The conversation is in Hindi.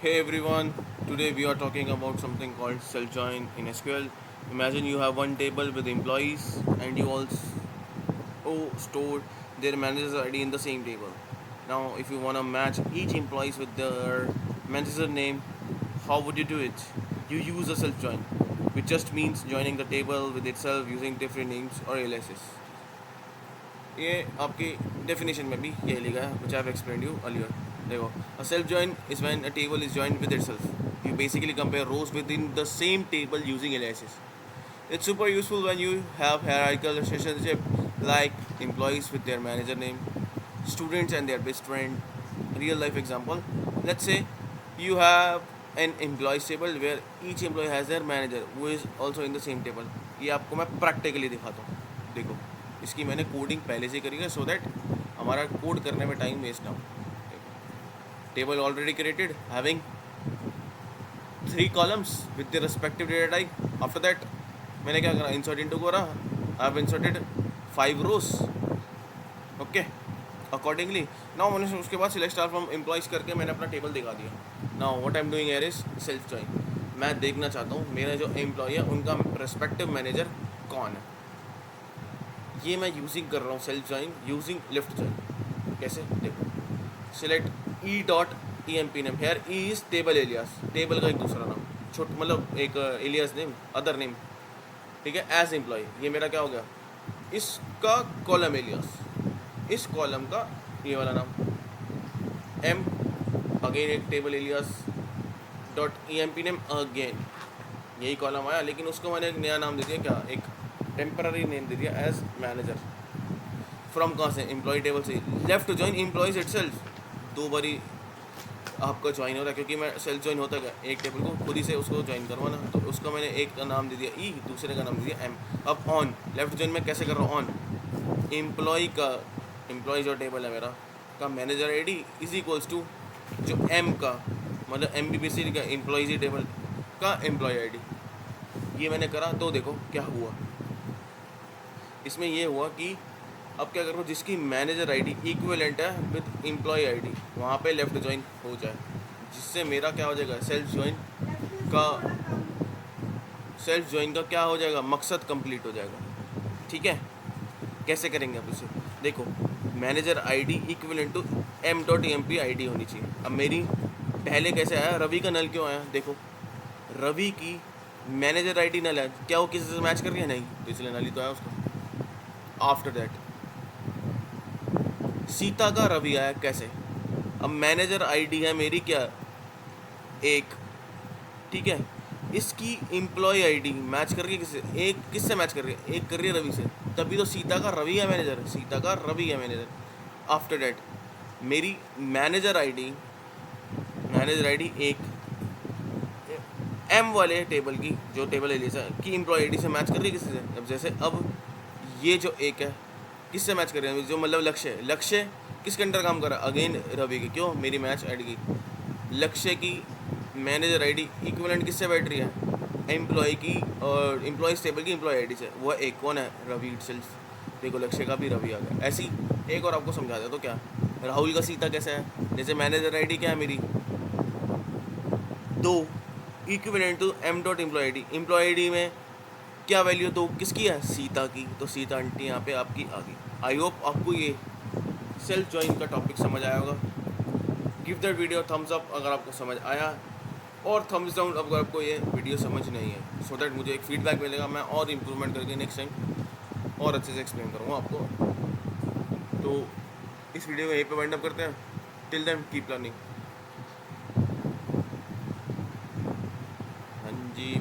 Hey everyone, today we are talking about something called self join in SQL. Imagine you have one table with employees and you also store their manager's ID in the same table. Now, if you want to match each employees with their manager name, how would you do it? You use a self join, which just means joining the table with itself using different names or aliases. ये आपकी डेफिनेशन में भी यही लिखा है which I have explained you earlier. देखो, a self join is when a table is joined with itself. You basically compare rows within the same table using aliases. It's super useful when you have hierarchical relationship like employees with their manager name, students and their best friend. Real life example. Let's say you have an employees table where each employee has their manager who is also in the same table. ये आपको मैं प्रैक्टिकली दिखाता हूँ. देखो, इसकी मैंने कोडिंग पहले से करी है सो दैट हमारा कोड करने में टाइम वेस्ट ना हो. Table already created having 3 columns with the respective data type. After that मैंने क्या करा, इंसर्ट इनटू करा. I have inserted 5 rows. Okay, accordingly now मैंने उसके बाद सिलेक्ट स्टार फ्रॉम एम्प्लॉइज करके मैंने अपना टेबल दिखा दिया. Now what I am doing here is self join. मैं देखना चाहता हूँ मेरा जो एम्प्लॉय है उनका रेस्पेक्टिव मैनेजर कौन है. ये मैं यूजिंग कर रहा हूँ self join using left join. कैसे देखो, select E dot E M P name. Here E is table alias, table का एक दूसरा नाम, छोट मतलब एक एलियास नेम, अदर नेम. ठीक है, एज एम्प्लॉय ये मेरा क्या हो गया, इसका कॉलम एलियास, इस कॉलम का ये वाला नाम एम, अगेन एक table alias dot E M P name again, यही कॉलम आया लेकिन उसको मैंने एक नया नाम दे दिया. क्या, एक टेम्पररी नेम दे दिया एज मैनेजर. फ्रॉम कहाँ से, एम्प्लॉय टेबल से. Left join employees itself. 2 बारी आपका ज्वाइन होता है क्योंकि मैं सेल्फ ज्वाइन होता है एक टेबल को खुद ही से उसको ज्वाइन करवाना. तो उसका मैंने एक का नाम दे दिया ई, दूसरे का नाम दे दिया एम. अब ऑन लेफ्ट ज्वाइन में कैसे कर रहा हूँ, ऑन एम्प्लॉय का, एम्प्लॉय जो टेबल है मेरा का manager I D is equals to जो एम का मतलब एम बी बी सी का एम्प्लॉयज टेबल का एम्प्लॉय आई डी. ये मैंने करा तो देखो क्या हुआ. इसमें ये हुआ कि अब क्या करो, जिसकी मैनेजर आईडी इक्विवेलेंट है विद एम्प्लॉय आईडी वहाँ पे लेफ्ट ज्वाइन हो जाए, जिससे मेरा क्या हो जाएगा, सेल्फ ज्वाइन का क्या हो जाएगा, मकसद कंप्लीट हो जाएगा. ठीक है, कैसे करेंगे अब इसे देखो. Manager ID equivalent to M dot E M P I D चाहिए. अब मेरी पहले कैसे आया, रवि का नल क्यों आया, देखो रवि की मैनेजर आईडी नल है, क्या वो किसी से मैच कर रही है, नहीं, तो इसलिए नल ही तो आया उसको. आफ्टर दैट सीता का रवि आया, कैसे, अब मैनेजर आईडी है मेरी क्या, एक, ठीक है, इसकी एम्प्लॉय आईडी मैच कर रही है किससे, एक किससे मैच कर रही है, एक कर रही है रवि से, तभी तो सीता का रवि है मैनेजर, सीता का रवि है मैनेजर. आफ्टर डैट मेरी मैनेजर आईडी एक एम वाले टेबल की, जो टेबल एलियास है की एम्प्लॉय आईडी से मैच कर रही है किससे. अब जैसे अब ये जो एक है किससे मैच कर रहे हैं, जो मतलब लक्ष्य किसके अंडर काम कर रहा है, अगेन रवि की. क्यों, मेरी मैच आईडी की लक्ष्य की मैनेजर आईडी इक्विवेलेंट किससे बैठ रही है, एम्प्लॉय की और एम्प्लॉयज टेबल की एम्प्लॉय आईडी से. वो एक कौन है, रवि इटसेल्फ. देखो लक्ष्य का भी रवि आ गया. ऐसी एक और आपको समझा दे तो क्या, राहुल का सीता कैसे है, जैसे मैनेजर आईडी क्या है मेरी 2 equivalent to M dot employee ID में क्या वैल्यू 2 किसकी है, सीता की, तो सीता आंटी यहाँ पे आपकी आ गई. आई होप आपको ये सेल्फ ज्वाइन का टॉपिक समझ आया होगा. Give that video Thums up अगर आपको समझ आया, और थम्स डाउन अगर आपको ये वीडियो समझ नहीं है, सो दैट मुझे एक फीडबैक मिलेगा, मैं और इम्प्रूवमेंट करके नेक्स्ट टाइम और अच्छे से एक्सप्लेन करूँगा आपको. तो इस वीडियो को यहीं पे वाइंड अप करते हैं. Till then keep learning. हाँ जी.